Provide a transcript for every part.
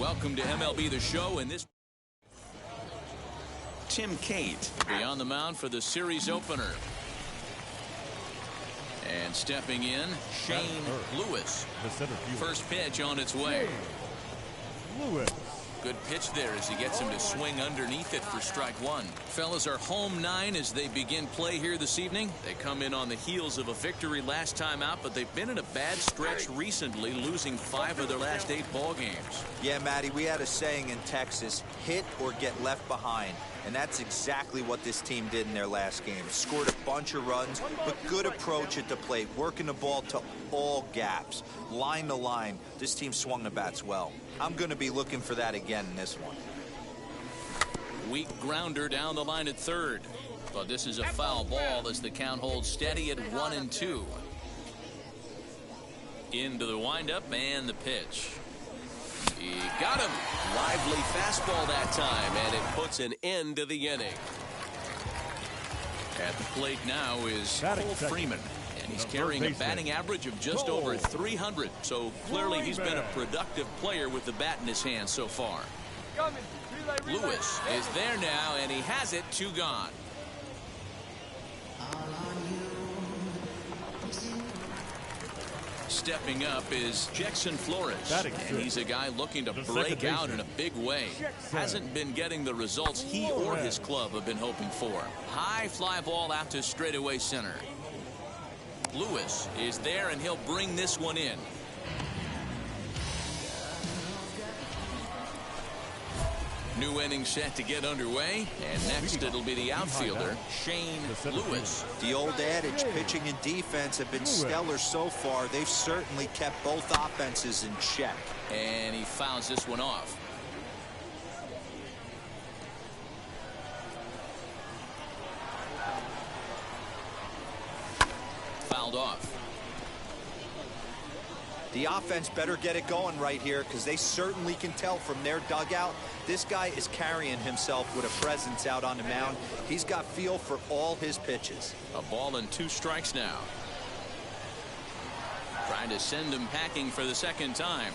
Welcome to MLB The Show, and this Tim Cate be on the mound for the series opener. And stepping in, Shane Lewis. First pitch on its way. Lewis. Good pitch there as he gets him to swing underneath it for strike one. Fellas are home 9 as they begin play here this evening. They come in on the heels of a victory last time out, but they've been in a bad stretch recently, losing 5 of their last 8 ball games. Yeah, Matty, we had a saying in Texas, hit or get left behind. And that's exactly what this team did in their last game. Scored a bunch of runs, but good approach at the plate, working the ball to all gaps, line to line. This team swung the bats well. I'm going to be looking for that again in this one. Weak grounder down the line at third. But this is a foul ball as the count holds steady at 1-2. Into the windup and the pitch. He got him. Lively fastball that time, and it puts an end to the inning. At the plate now is Cole Freeman, and he's carrying a batting average of just over 300. So clearly he's been a productive player with the bat in his hand so far. Lewis is there now, and he has it. 2 gone. Stepping up is Jackson Flores, and he's a guy looking to break out in a big way. Hasn't been getting the results he or his club have been hoping for. High fly ball out to straightaway center. Lewis is there, and he'll bring this one in. New inning set to get underway, and next it'll be the outfielder, Shane Lewis. The old adage, pitching and defense have been stellar so far. They've certainly kept both offenses in check. And he fouls this one off. Fouled off. The offense better get it going right here because they certainly can tell from their dugout this guy is carrying himself with a presence out on the mound. He's got feel for all his pitches. A ball and 2 strikes now. Trying to send him packing for the second time.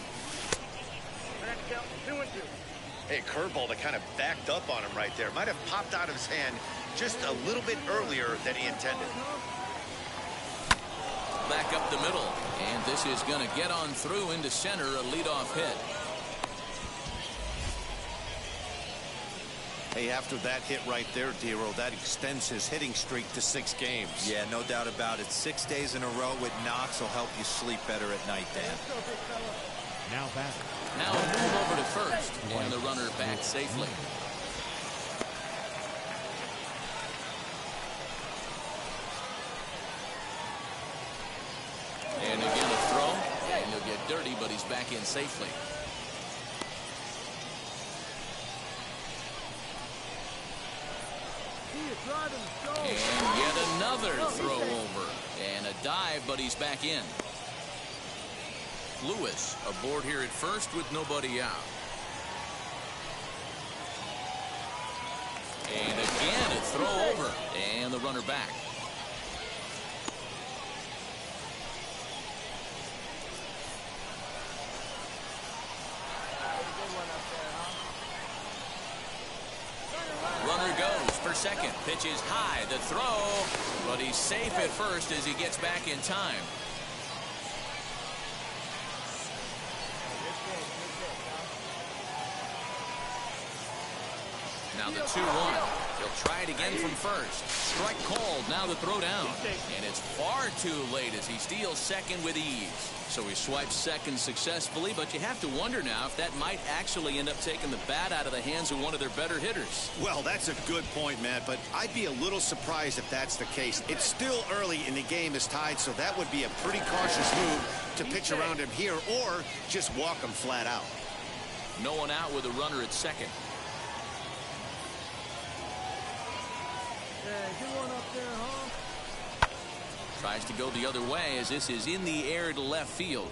Hey, curveball that kind of backed up on him right there. Might have popped out of his hand just a little bit earlier than he intended. Back up the middle, and this is going to get on through into center, a leadoff hit. Hey, after that hit right there, Dero, that extends his hitting streak to 6 games. Yeah, no doubt about it. 6 days in a row with knocks will help you sleep better at night, Dan. Now back. Now a move over to first, and the runner back safely. And again a throw, and he'll get dirty, but he's back in safely. And yet another throw over, and a dive, but he's back in. Lewis aboard here at first with nobody out. And again a throw over, and the runner back. Runner goes for second. Pitch is high. The throw, but he's safe at first as he gets back in time. Now the 2-1. He'll try it again from first. Strike called. Now the throw down. And it's far too late as he steals second with ease. So he swipes second successfully, but you have to wonder now if that might actually end up taking the bat out of the hands of one of their better hitters. Well, that's a good point, Matt, but I'd be a little surprised if that's the case. It's still early and the game is tied, so that would be a pretty cautious move to pitch around him here or just walk him flat out. No one out with a runner at second. Tries to go the other way as this is in the air to left field.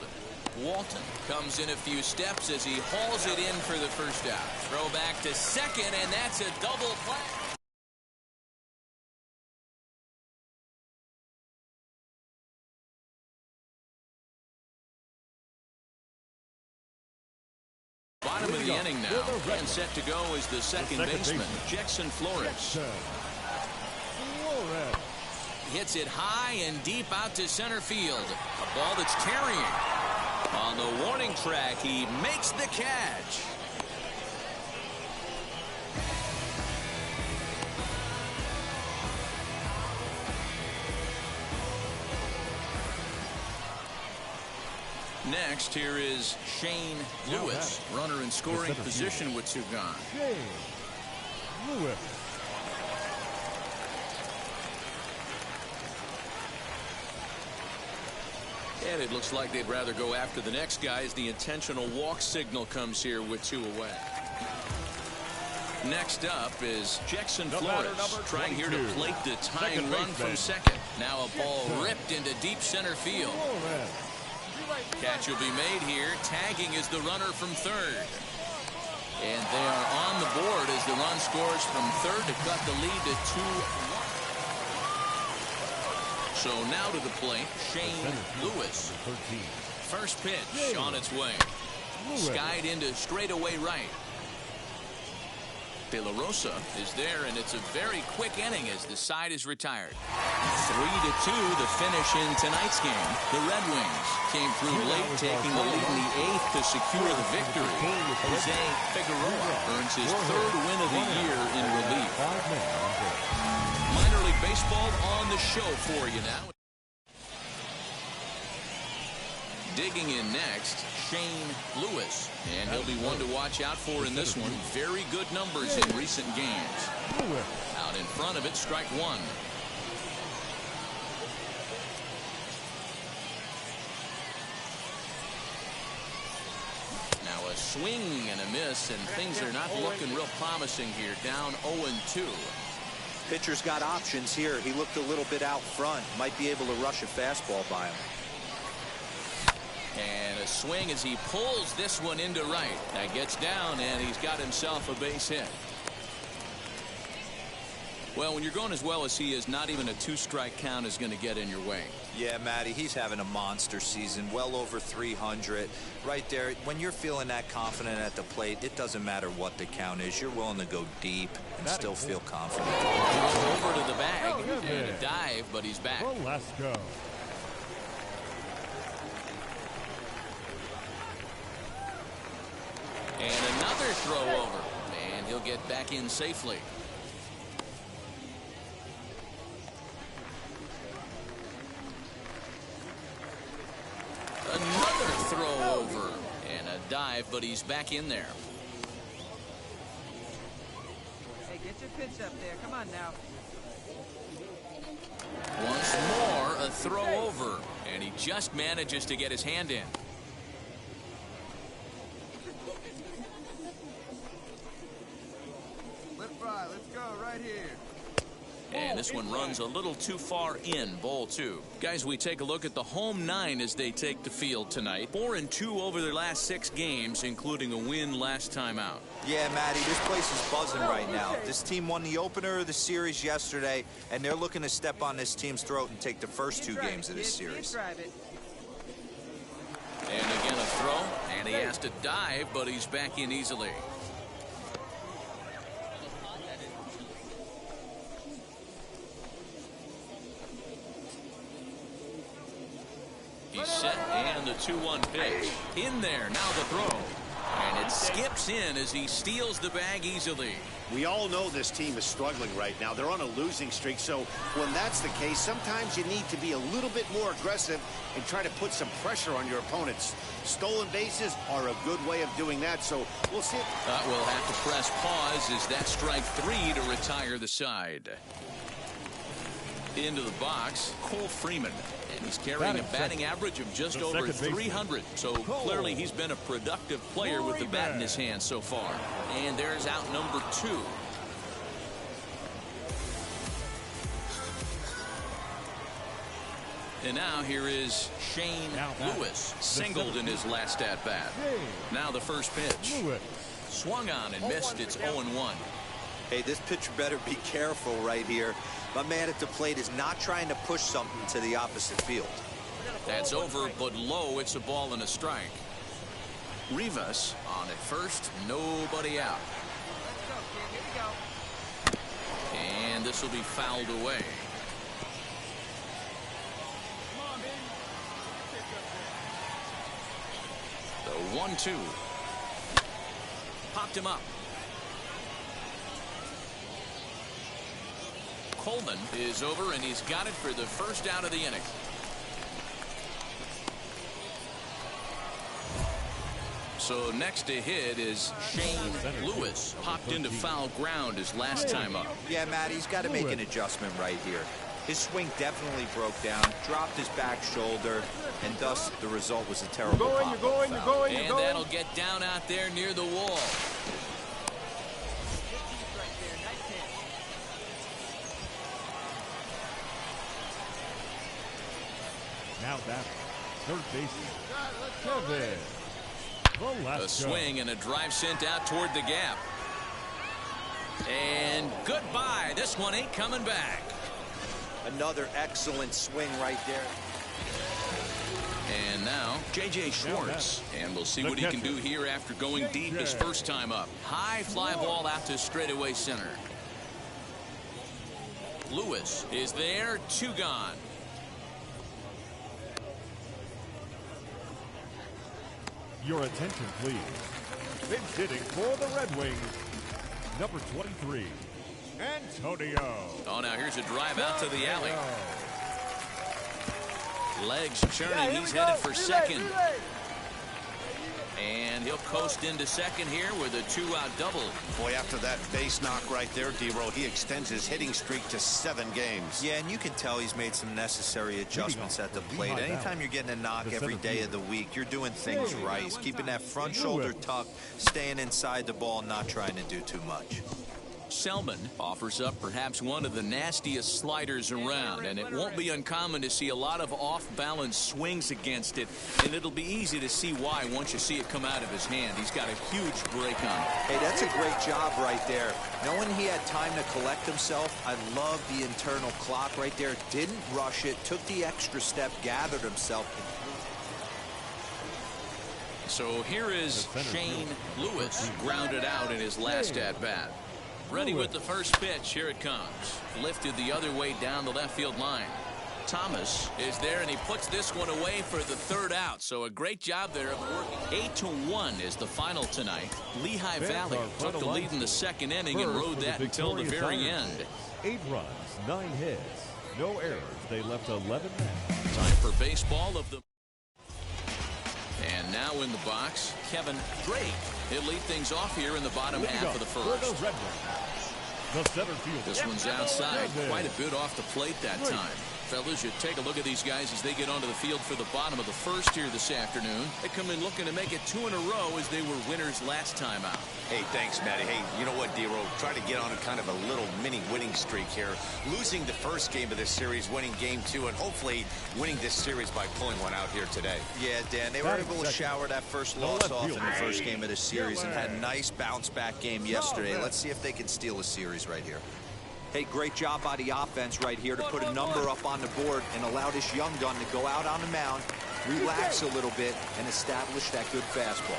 Walton comes in a few steps as he hauls it in for the first out. Throw back to second, and that's a double play. Bottom of the inning now, and set to go is the second baseman, Jackson Flores. Hits it high and deep out to center field. A ball that's carrying. On the warning track, he makes the catch. Next, here is Shane Lewis, runner in scoring position with two gone. Shane Lewis. And it looks like they'd rather go after the next guy as the intentional walk signal comes here with two away. Next up is Jackson Flores, trying here to plate the tying run from second. Now a ball ripped into deep center field. Catch will be made here. Tagging is the runner from third. And they are on the board as the run scores from third to cut the lead to 2-1. So now to the plate, Shane Lewis. First pitch on its way. Skied into straightaway right. De La Rosa is there, and it's a very quick inning as the side is retired. 3-2 the finish in tonight's game. The Red Wings came through late, taking the lead in the eighth to secure the victory. Jose Figueroa earns his third win of the year in relief. Minor League Baseball on the show for you now. Digging in next, Shane Lewis. And he'll be one to watch out for in this one. Very good numbers in recent games. Out in front of it, strike one. Now a swing and a miss, and things are not looking real promising here. Down 0-2. Pitcher's got options here. He looked a little bit out front. Might be able to rush a fastball by him. And a swing as he pulls this one into right. That gets down, and he's got himself a base hit. Well, when you're going as well as he is, not even a two-strike count is going to get in your way. Yeah, Matty, he's having a monster season, well over 300. Right there, when you're feeling that confident at the plate, it doesn't matter what the count is. You're willing to go deep and still feel confident. Over to the bag and a dive, but he's back. Well, let's go. And another throw over, and he'll get back in safely. Another throw over and a dive, but he's back in there. Hey, get your pitch up there. Come on now. Once more, a throw over, and he just manages to get his hand in. Let's go right here. And this one runs a little too far in, ball two. Guys, we take a look at the home nine as they take the field tonight. 4-2 over their last 6 games, including a win last time out. Yeah, Matty, this place is buzzing right now. This team won the opener of the series yesterday, and they're looking to step on this team's throat and take the first 2 games of this series. And again a throw, and he has to dive, but he's back in easily. He's set, and the 2-1 pitch. In there, now the throw. And it skips in as he steals the bag easily. We all know this team is struggling right now. They're on a losing streak, so when that's the case, sometimes you need to be a little bit more aggressive and try to put some pressure on your opponents. Stolen bases are a good way of doing that, so we'll see. We'll have to press pause as that strike 3 to retire the side. Into the box, Cole Freeman. And he's carrying a batting average of just over 300. So clearly he's been a productive player with the bat in his hand so far. And there's out number 2. And now here is Shane Lewis, singled in his last at-bat. Now the first pitch. Swung on and missed. It's 0-1. Hey, this pitcher better be careful right here. My man at the plate is not trying to push something to the opposite field. That's over, but low. It's a ball and a strike. Rivas on at first, nobody out. Let's go, kid. Here we go. And this will be fouled away. The 1-2. Popped him up. Coleman is over, and he's got it for the first out of the inning. So next to hit is Shane Lewis. Popped into foul ground his last time up. Yeah, Matt, he's got to make an adjustment right here. His swing definitely broke down, dropped his back shoulder, and thus the result was a terrible pop-up foul. And that'll get down out there near the wall. Now that third baseman, Kevin. A swing and a drive sent out toward the gap. And goodbye. This one ain't coming back. Another excellent swing right there. And now J.J. Schwartz. And we'll see what he can do here after going deep his first time up. High fly ball out to straightaway center. Lewis is there. 2 gone. Your attention, please. Pinch hitting for the Red Wings, number 23, Antonio. Oh, now here's a drive out to the alley. Legs churning. He's headed for second. And he'll coast into second here with a 2-out double. Boy, after that base knock right there, D-Roll, he extends his hitting streak to 7 games. Yeah, and you can tell he's made some necessary adjustments at the plate. Anytime you're getting a knock every day of the week, you're doing things right. He's keeping that front shoulder tucked, staying inside the ball, and not trying to do too much. Selman offers up perhaps one of the nastiest sliders around, and it won't be uncommon to see a lot of off-balance swings against it, and it'll be easy to see why once you see it come out of his hand. He's got a huge break on it. Hey, that's a great job right there. Knowing he had time to collect himself, I love the internal clock right there. Didn't rush it, took the extra step, gathered himself. So here is Shane Lewis, grounded out in his last at-bat. Ready with the first pitch. Here it comes. Lifted the other way down the left field line. Thomas is there, and he puts this one away for the 3rd out. So a great job there of working. 8-1 is the final tonight. Lehigh Valley took the lead in the 2nd inning and rode that until the very end. 8 runs, 9 hits, no errors. They left 11 men. Time for baseball of the... And now in the box, Kevin Drake. He'll lead things off here in the bottom half of the first. This one's outside, quite a bit off the plate that time. Fellas, you take a look at these guys as they get onto the field for the bottom of the first here this afternoon. They come in looking to make it 2 in a row as they were winners last time out. Hey, thanks, Matty. Hey, you know what, D-Roll? Try to get on a kind of a little mini winning streak here. Losing the first game of this series, winning game 2, and hopefully winning this series by pulling one out here today. Yeah, Dan, they were able to shower that first loss off in the first game of the series and had a nice bounce-back game yesterday. Let's see if they can steal a series right here. Hey, great job by the offense right here to put a number up on the board and allow this young gun to go out on the mound, relax a little bit, and establish that good fastball.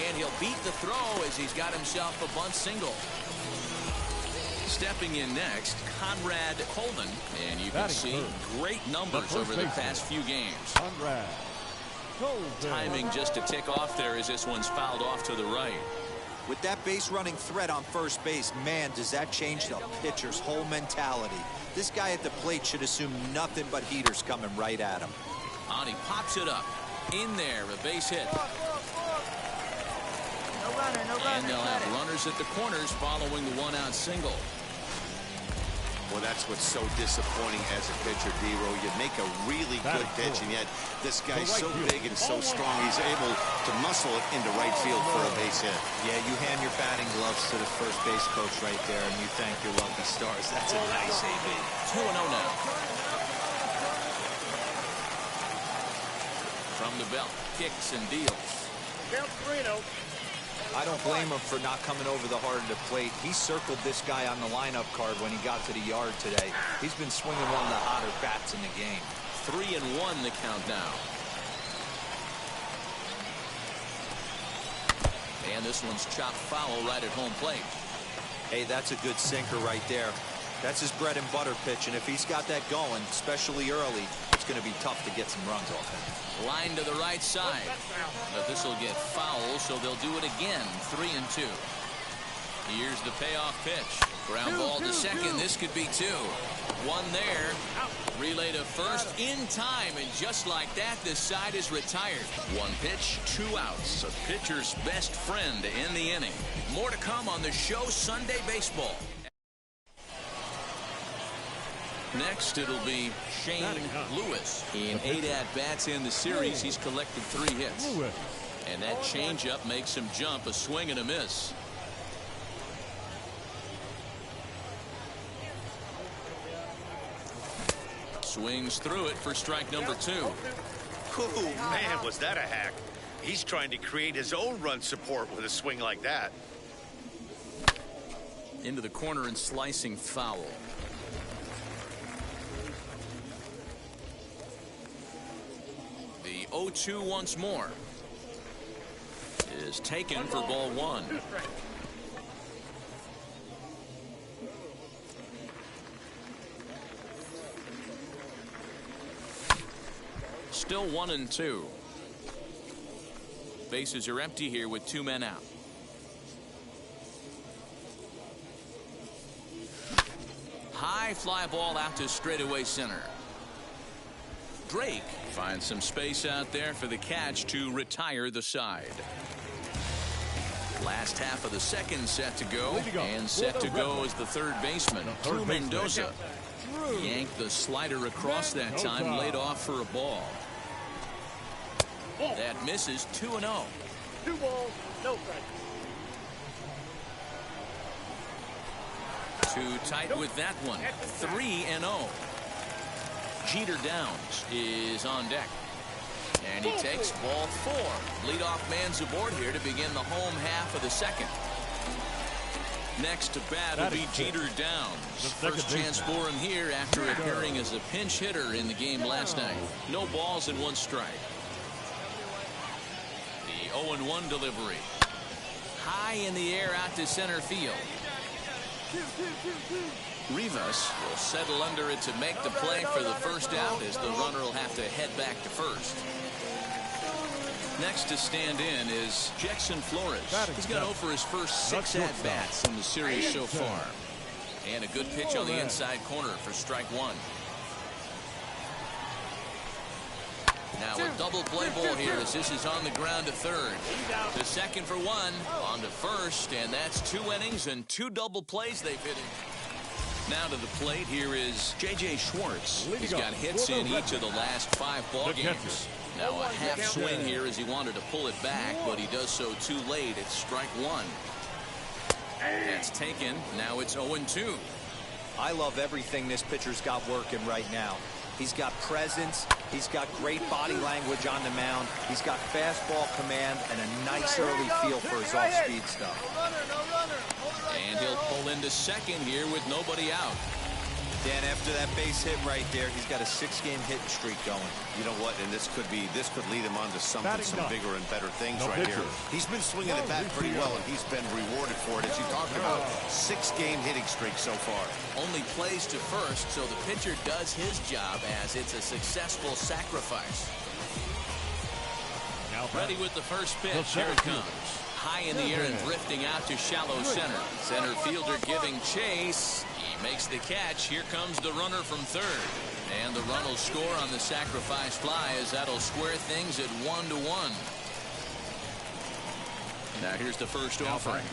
And he'll beat the throw as he's got himself a bunt single. Stepping in next, Conrad Coleman. And you can see great numbers over the past few games. Conrad Coleman. Timing just to tick off there as this one's fouled off to the right. With that base running threat on first base, man, does that change the pitcher's whole mentality. This guy at the plate should assume nothing but heaters coming right at him. And he pops it up. In there, a base hit. No runner, no runner. And they'll have runners at the corners following the 1-out single. Well, that's what's so disappointing as a pitcher, D-Roll. You make a really good pitch, and yet this guy's so big and so strong, he's able to muscle it into right field for a base hit. Yeah, you hand your batting gloves to the first base coach right there, and you thank your lucky stars. That's a nice AB. 2-0 now. From the belt, kicks and deals. I don't blame him for not coming over the heart of the plate. He circled this guy on the lineup card when he got to the yard today. He's been swinging one of the hotter bats in the game. 3-1 the count now. And this one's chopped foul right at home plate. Hey, that's a good sinker right there. That's his bread and butter pitch, and if he's got that going, especially early, it's going to be tough to get some runs off him. Line to the right side. But this will get foul, so they'll do it again. 3-2. Here's the payoff pitch. Ground ball to second. This could be 2. One there. Relay to first in time, and just like that, this side is retired. 1 pitch, 2 outs. A pitcher's best friend in the inning. More to come on the show Sunday Baseball. Next, it'll be Shane Lewis. In 8 at-bats in the series, he's collected 3 hits. And that changeup makes him jump, a swing and a miss. Swings through it for strike number 2. Ooh, man, was that a hack. He's trying to create his own run support with a swing like that. Into the corner and slicing foul. The 0-2 once more is taken for ball 1. Still 1-2. Bases are empty here with 2 men out. High fly ball out to straightaway center. Drake finds some space out there for the catch to retire the side. Last half of the second set to go, and set to go is the third baseman, Drew Mendoza. Yanked the slider across that time, laid off for a ball. That misses. 2-0. 2 balls, no strike. Too tight with that one. 3-0. Jeter Downs is on deck. And he takes ball 4. Leadoff man's aboard here to begin the home half of the second. Next to bat will be Jeter Downs. First chance for him here after appearing as a pinch hitter in the game last night. No balls and 1 strike. The 0-1 delivery. High in the air out to center field. Rivas will settle under it to make the play for the first out, as the runner will have to head back to first. Next to stand in is Jackson Flores. He's got 0 for his first 6 at-bats in the series so far. And a good pitch on the inside corner for strike 1. Now a double play ball here as this is on the ground to third. To second for 1. On to first, and that's 2 innings and 2 double plays they've hit in. Now to the plate, here is J.J. Schwartz. He's got hits in each of the last 5 ball games. Now a half swing here as he wanted to pull it back, but he does so too late. It's strike 1. That's taken. Now it's 0-2. I love everything this pitcher's got working right now. He's got presence. He's got great body language on the mound. He's got fastball command and a nice early feel for his off-speed stuff. And he'll pull into second here with nobody out. Dan, after that base hit right there, he's got a 6-game hitting streak going. You know what? And this could lead him on to some bigger and better things right here. He's been swinging the bat pretty well, and he's been rewarded for it, as you talked about. 6-game hitting streak so far. Only plays to first, so the pitcher does his job as it's a successful sacrifice. Ready with the first pitch. Here it comes. High in the air and drifting out to shallow center. Center fielder giving chase. He makes the catch. Here comes the runner from third. And the run will score on the sacrifice fly, as that'll square things at 1-1. Now here's the first offering.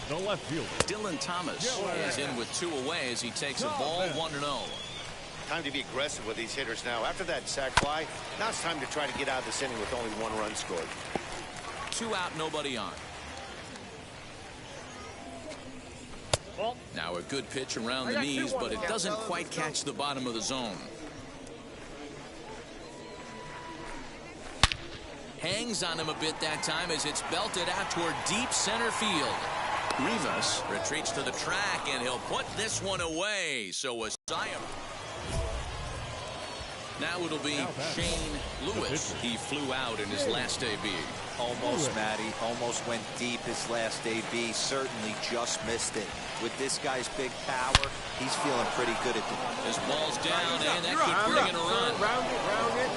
The left fielder, Dylan Thomas, is in with 2 away as he takes a ball. 1-0. Time to be aggressive with these hitters now. After that sac fly, now it's time to try to get out of this inning with only 1 run scored. 2 out, nobody on. Now a good pitch around the knees, but it doesn't quite catch the bottom of the zone. Hangs on him a bit that time as it's belted out toward deep center field. Rivas retreats to the track, and he'll put this one away. So a Zion. Now it'll be Shane Lewis. He flew out in his last AB. Almost, Matty. Almost went deep his last AB. Certainly just missed it. With this guy's big power, he's feeling pretty good at the... His ball's down, and that could bring in a run. Round it.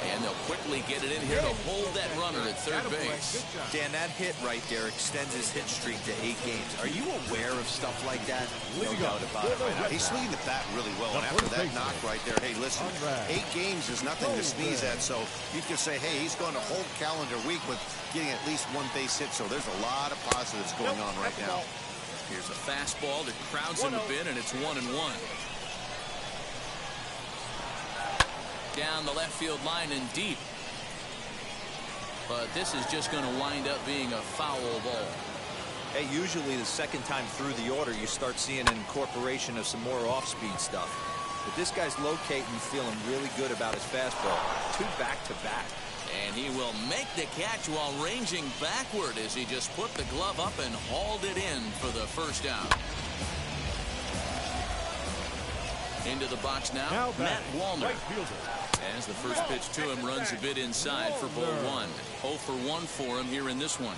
And they'll quickly get it in here to hold that runner at third base. Dan, that hit right there extends his hit streak to 8 games. Are you aware of stuff like that? No doubt about it. He's swinging the bat really well, and after that knock right there, hey, listen, 8 games is nothing to sneeze at, so you can say, hey, he's going to hold calendar week with getting at least 1 base hit, so there's a lot of positives going on right now. Here's a fastball that crowds him a bit, and it's 1-1. Down the left field line and deep. But this is just going to wind up being a foul ball. Hey, usually the second time through the order, you start seeing an incorporation of some more off-speed stuff. But this guy's locating, feeling really good about his fastball. 2 back-to-back. And he will make the catch while ranging backward as he just put the glove up and hauled it in for the first out. Into the box now Matt Wallner. As the first pitch to him runs a bit inside for ball 1. 0 for 1 for him here in this one.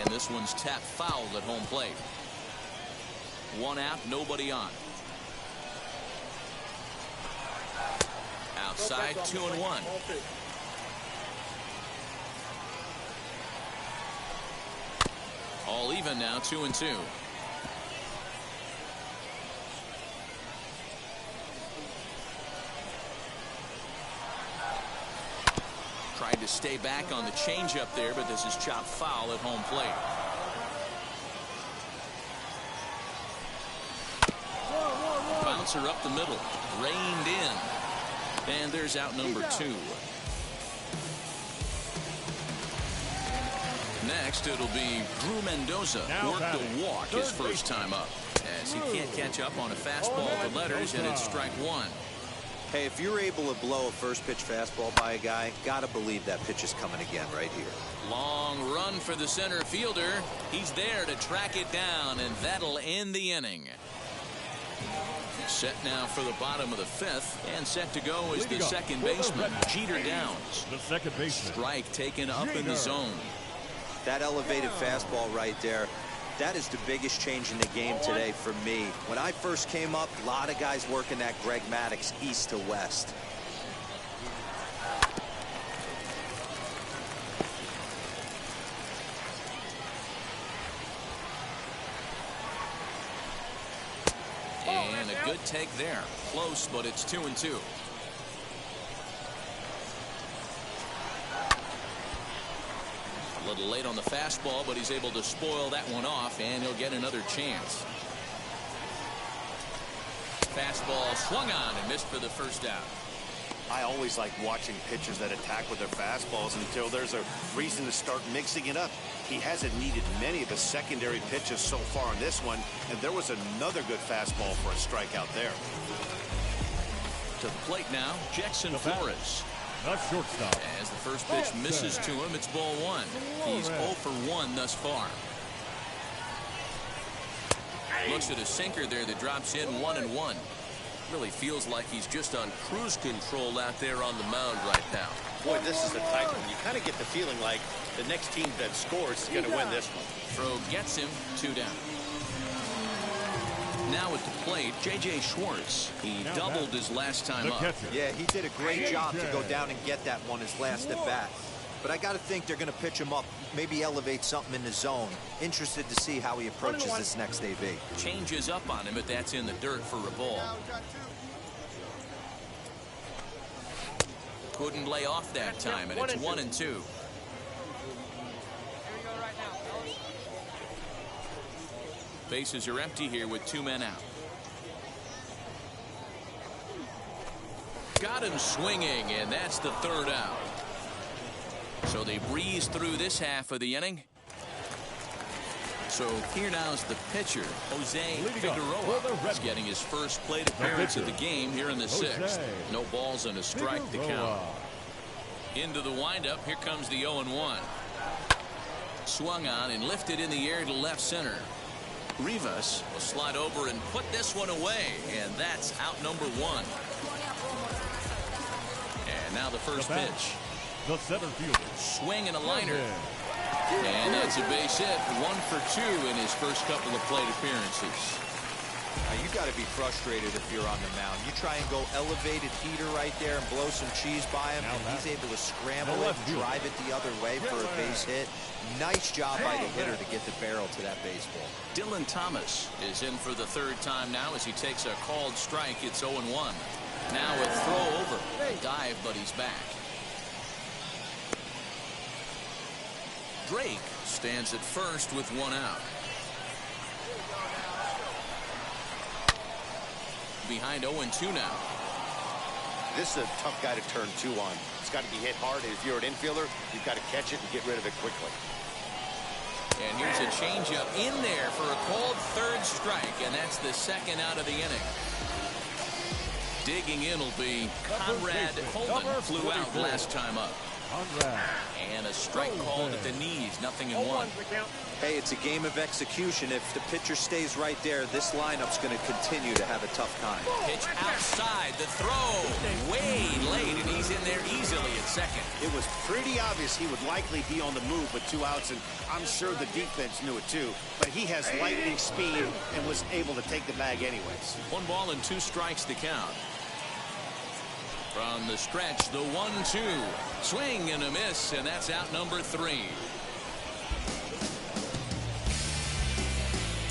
And this one's tapped foul at home plate. 1 out, nobody on. Outside, 2-1. All even now, 2-2. Tried to stay back on the changeup there, but this is chopped foul at home plate. Bouncer up the middle, reined in, and there's out number 2. Next, it'll be Drew Mendoza. Worked the walk his first time up, as he can't catch up on a fastball to letters, and it's strike 1. Hey, if you're able to blow a first pitch fastball by a guy, gotta believe that pitch is coming again right here. Long run for the center fielder. He's there to track it down, and that'll end the inning. Set now for the bottom of the 5th, and set to go is the second baseman, Jeter Downs. The second baseman. Strike taken up in the zone. That elevated fastball right there, that is the biggest change in the game today for me. When I first came up, a lot of guys working that Greg Maddux east to west. And a good take there. Close, but it's 2-2. A little late on the fastball, but he's able to spoil that one off, and he'll get another chance. Fastball swung on and missed for the first out. I always like watching pitchers that attack with their fastballs until there's a reason to start mixing it up. He hasn't needed many of the secondary pitches so far in this one, and there was another good fastball for a strikeout there. To the plate now, Jackson Flores. Not shortstop. As the first pitch misses to him, it's ball 1. He's 0 for 1 thus far. Looks at a sinker there that drops in 1-1. Really feels like he's just on cruise control out there on the mound right now. Boy, this is the type one. You kind of get the feeling like the next team that scores is going to win this one. Throw gets him, 2 down. Now at the plate, J.J. Schwartz. He doubled his last time up. Yeah, he did a great job to go down and get that one his last at bat. But I got to think they're going to pitch him up, maybe elevate something in the zone. Interested to see how he approaches this next AB. Changes up on him, but that's in the dirt for a ball. Couldn't lay off that time, and it's 1-2. Bases are empty here with 2 men out. Got him swinging, and that's the 3rd out. So they breeze through this half of the inning. So here now's the pitcher, Jose Figueroa. He's getting his first plate appearance of the game here in the 6th. No balls and a strike to count. Into the windup, here comes the 0-1. Swung on and lifted in the air to left center. Rivas will slide over and put this one away, and that's out number 1. And now the first pitch. The center fielder. Swing and a liner. And that's a base hit. 1 for 2 in his first couple of plate appearances. Now, you got to be frustrated if you're on the mound. You try and go elevated heater right there and blow some cheese by him, and he's able to scramble it and drive it the other way for a base hit. Nice job by the hitter to get the barrel to that baseball. Dylan Thomas is in for the 3rd time now as he takes a called strike. It's 0-1. Now a throw over. A dive, but he's back. Drake stands at first with 1 out. Behind 0-2 now. This is a tough guy to turn 2 on. It's got to be hit hard, and if you're an infielder, you've got to catch it and get rid of it quickly. And here's a changeup in there for a called 3rd strike, and that's the 2nd out of the inning. Digging in will be Conrad Coleman. Flew out last time up. And a strike called at the knees. 0-1. Hey, it's a game of execution. If the pitcher stays right there, this lineup's going to continue to have a tough time. Pitch outside. The throw way late, and he's in there easily at 2nd. It was pretty obvious he would likely be on the move with 2 outs, and I'm sure the defense knew it too. But he has lightning speed and was able to take the bag anyways. 1 ball and 2 strikes to count. From the stretch, the 1-2. Swing and a miss, and that's out number 3.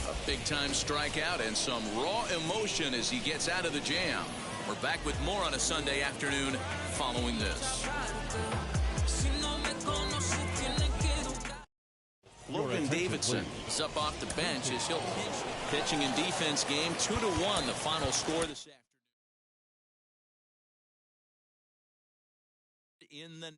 A big-time strikeout and some raw emotion as he gets out of the jam. We're back with more on a Sunday afternoon following this. Logan Davidson is up off the bench as he'll pitch. Pitching and defense game 2-1, the final score this afternoon. In the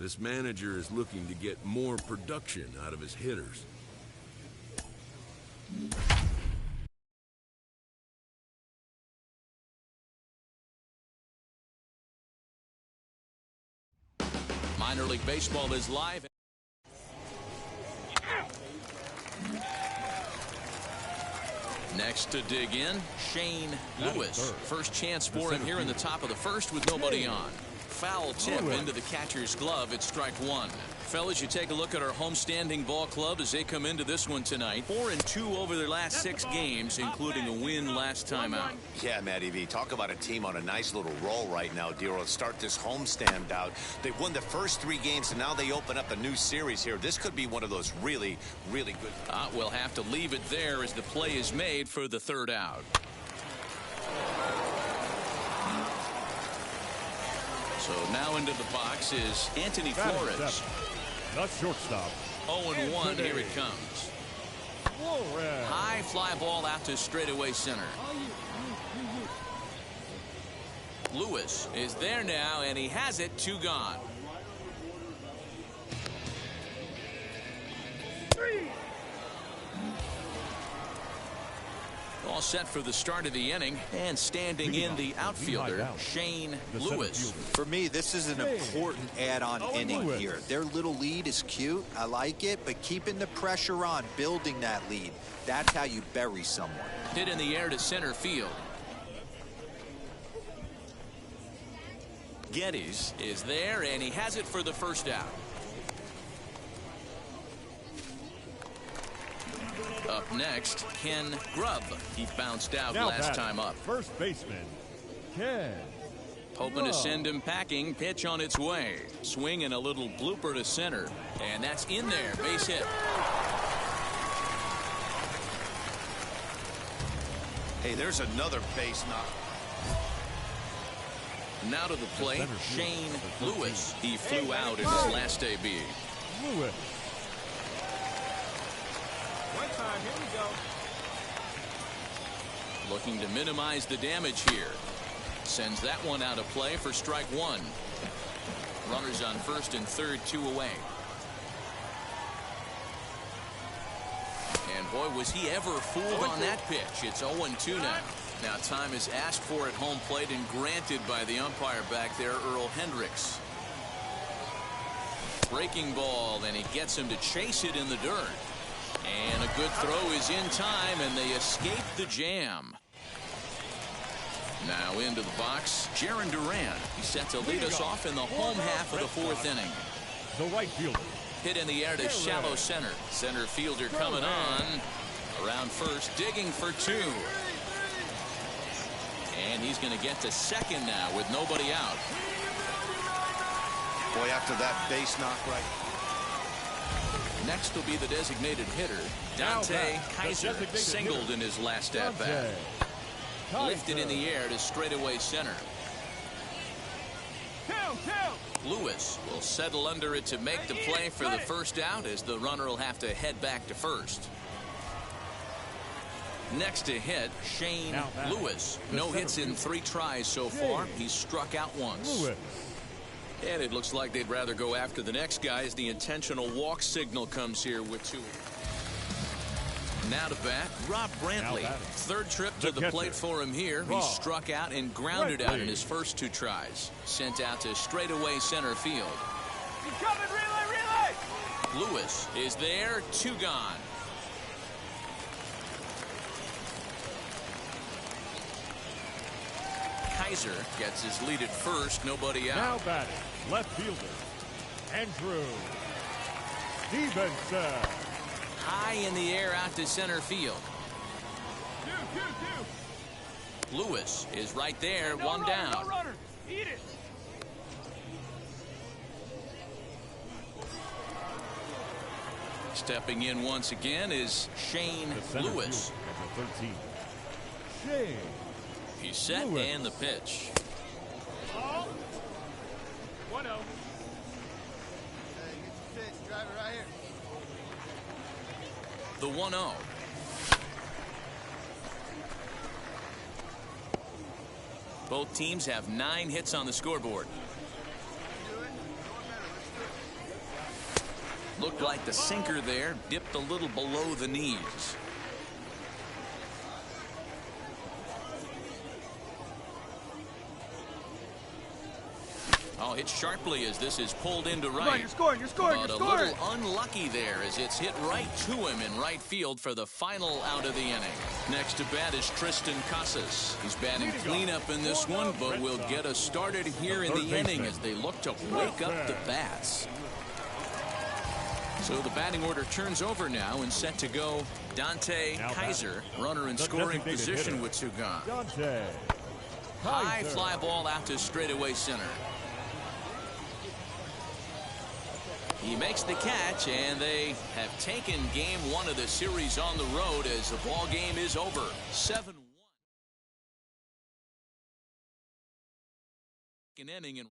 This manager is looking to get more production out of his hitters. Minor League Baseball is live. Next to dig in, Shane Lewis. First chance for him here in the top of the 1st with nobody on. Foul tip into the catcher's glove. It's strike 1. Fellas, you take a look at our homestanding ball club as they come into this one tonight. 4-2 over their last 6 games, including a win last time out. Yeah, Matty V, talk about a team on a nice little roll right now, Dero. Start this homestand out. They won the first 3 games, and now they open up a new series here. This could be one of those really, really good. We'll have to leave it there as the play is made for the 3rd out. So now into the box is Anthony Flores. The shortstop. 0-1. Here it comes. High fly ball out to straightaway center. Lewis is there now, and he has it. 2 gone. All set for the start of the inning, and standing in the outfielder, Shane Lewis. For me, this is an important add-on inning here. Their little lead is cute. I like it, but keeping the pressure on, building that lead, that's how you bury someone. Hit in the air to center field. Geddes is there, and he has it for the 1st out. Up next, Ken Grubb. He bounced out last time up. First baseman, Ken. Hoping to send him packing. Pitch on its way. Swing and a little blooper to center. And that's in there. Base hit. Hey, there's another base knock. Now to the plate, Shane Lewis. He flew out in his last AB. Lewis. One time, here we go. Looking to minimize the damage here. Sends that one out of play for strike one. Runners on first and third, 2 away. And boy, was he ever fooled on that pitch. It's 0-2 now. Now time is asked for at home plate and granted by the umpire back there, Earl Hendricks. Breaking ball, and he gets him to chase it in the dirt. And a good throw is in time, and they escape the jam. Now into the box, Jaron Duran. He's set to lead us off in the home half of the 4th inning. The right fielder. Hit in the air to shallow center. Center fielder coming on. Around first, digging for 2. And he's going to get to second now with nobody out. Boy, after that base knock right. Next will be the designated hitter, Dante Kaiser, singled in his last at-bat. Lifted in the air to straightaway center. Lewis will settle under it to make the play for the first out, as the runner will have to head back to first. Next to hit, Shane Lewis. No hits in 3 tries so far. He's struck out once. And it looks like they'd rather go after the next guy as the intentional walk signal comes here with 2. Now to bat, Rob Brantley. Third trip to the plate for him here. He struck out and grounded out in his first 2 tries. Sent out to straightaway center field. He's coming, relay! Lewis is there, 2 gone. Kaiser gets his lead at first, nobody out. Now batting, left fielder, Andrew Stevenson. High in the air out to center field. Lewis is right there, No 1 runner, down. no runner. Eat it. Stepping in once again is Shane Lewis. Number 13. Shane. He's set Lewis. and the pitch. 1-0. Drive it right here. The 1-0. Both teams have 9 hits on the scoreboard. Looked like the sinker there dipped a little below the knees. Oh, hit sharply as this is pulled into right. Come on, you're scoring, you're scoring, But you're a scoring. little unlucky there as it's hit right to him in right field for the final out of the inning. Next to bat is Tristan Casas. He's batting cleanup in this one, but will get us started here in the inning as they look to wake up the bats. So the batting order turns over now and set to go Dante Kaiser, runner in scoring position with 2 gone. Dante High Kaiser. fly ball out to straightaway center. He makes the catch, and they have taken game 1 of the series on the road as the ball game is over. 7-1. Inning and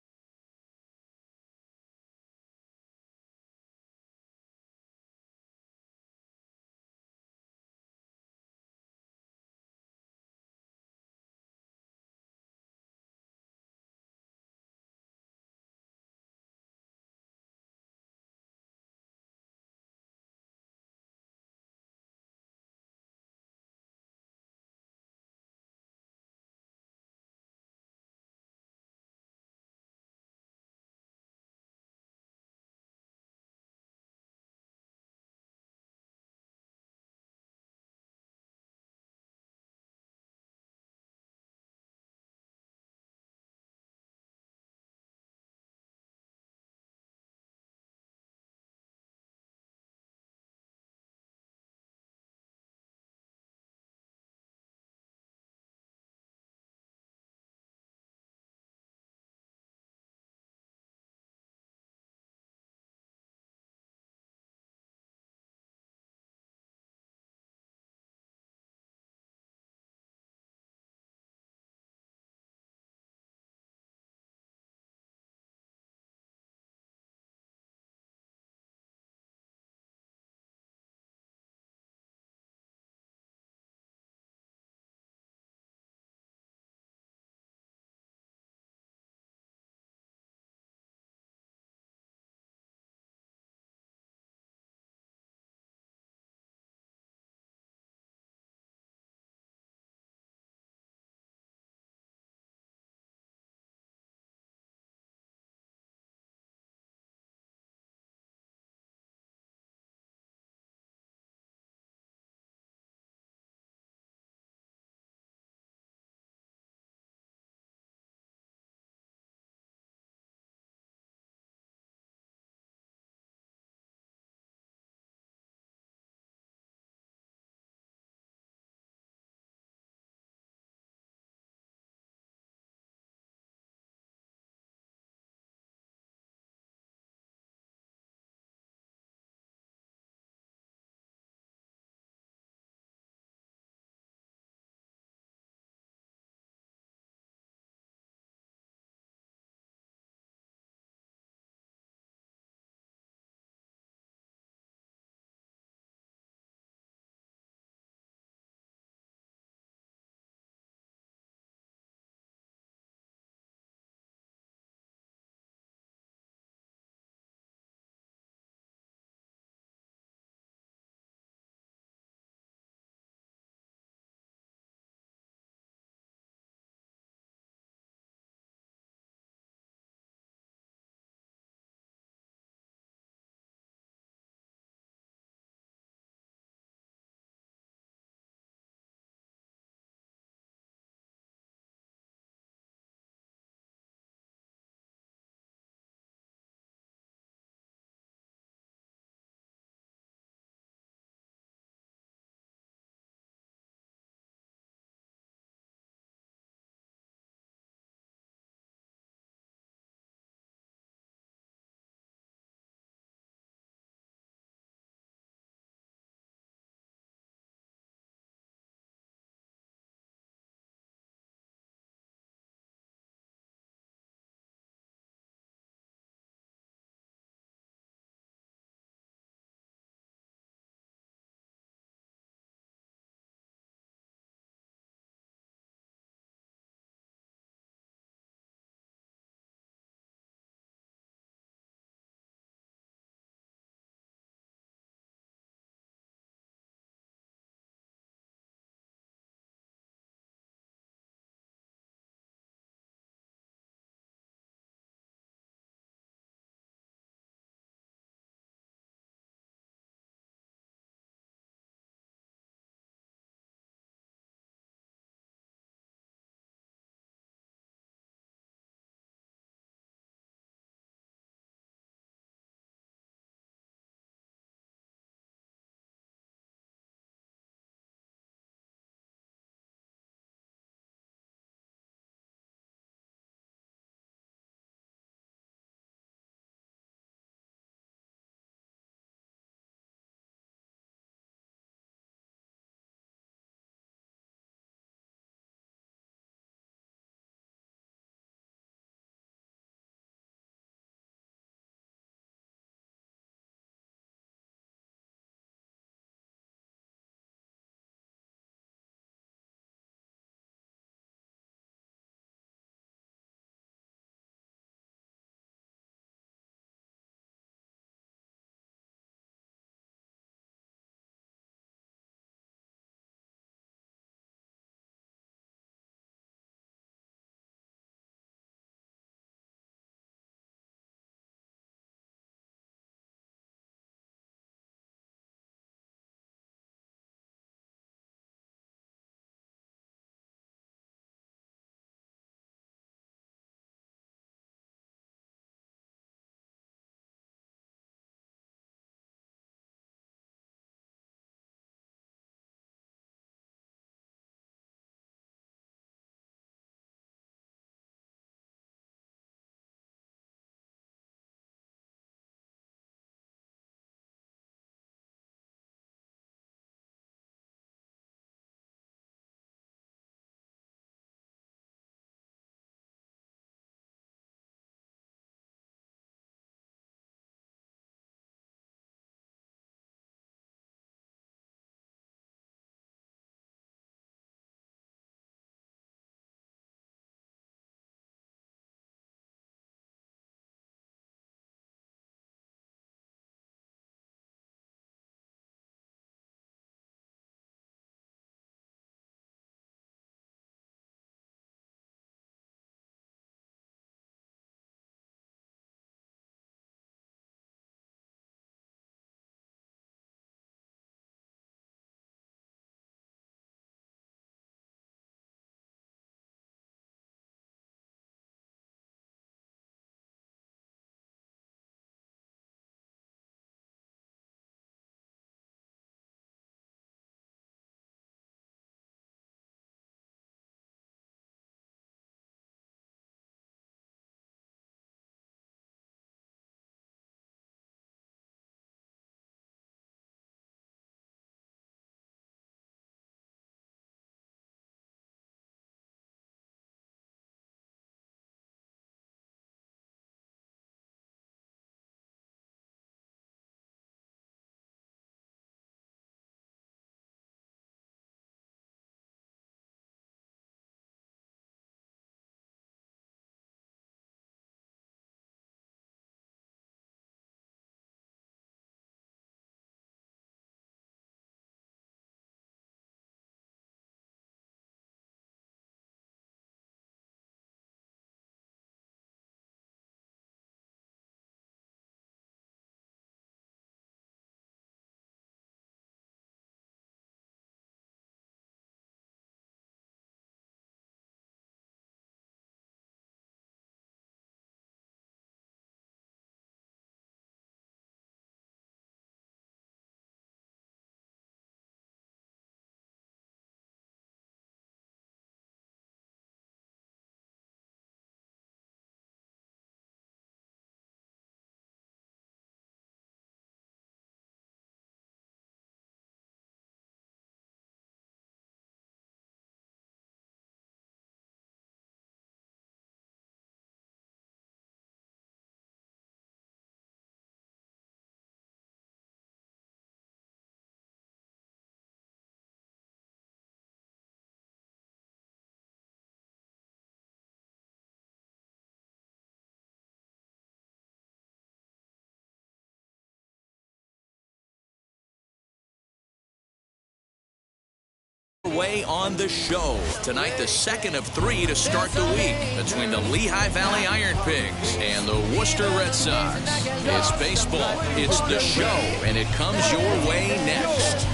underway on the show. Tonight, the second of 3 to start the week between the Lehigh Valley Iron Pigs and the Worcester Red Sox. It's baseball, it's the show, and it comes your way next.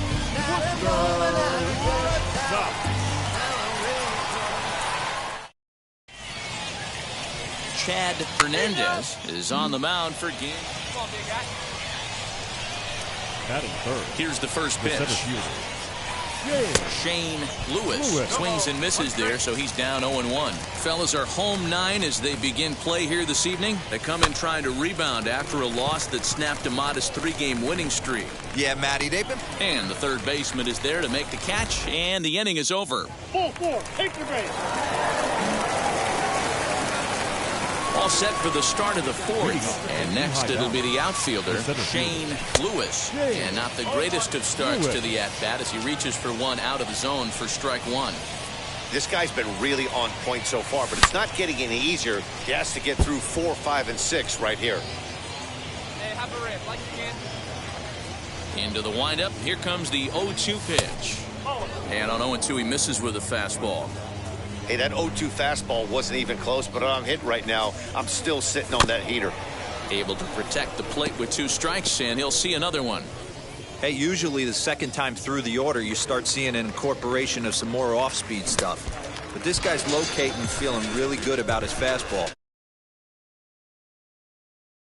Chad Hernandez is on the mound for game. Come on, big guy. Batting third. Here's the first pitch. Shane Lewis swings and misses there, so he's down 0-1. Fellas are home 9 as they begin play here this evening. They come in trying to rebound after a loss that snapped a modest 3-game winning streak. Yeah, Matty, they've been... And the third baseman is there to make the catch, and the inning is over. 4-4, take your base. All set for the start of the fourth. And next it'll be the outfielder, Shane Lewis. And not the greatest of starts to the at-bat as he reaches for one out of the zone for strike one. This guy's been really on point so far, but it's not getting any easier. He has to get through 4, 5, and 6 right here. Hey, have a rip, like you can. Into the windup. Here comes the 0-2 pitch. And on 0-2, he misses with a fastball. Hey, that 0-2 fastball wasn't even close, but I'm hit right now. I'm still sitting on that heater. Able to protect the plate with 2 strikes, and he'll see another one. Hey, usually the second time through the order, you start seeing an incorporation of some more off-speed stuff. But this guy's locating and feeling really good about his fastball.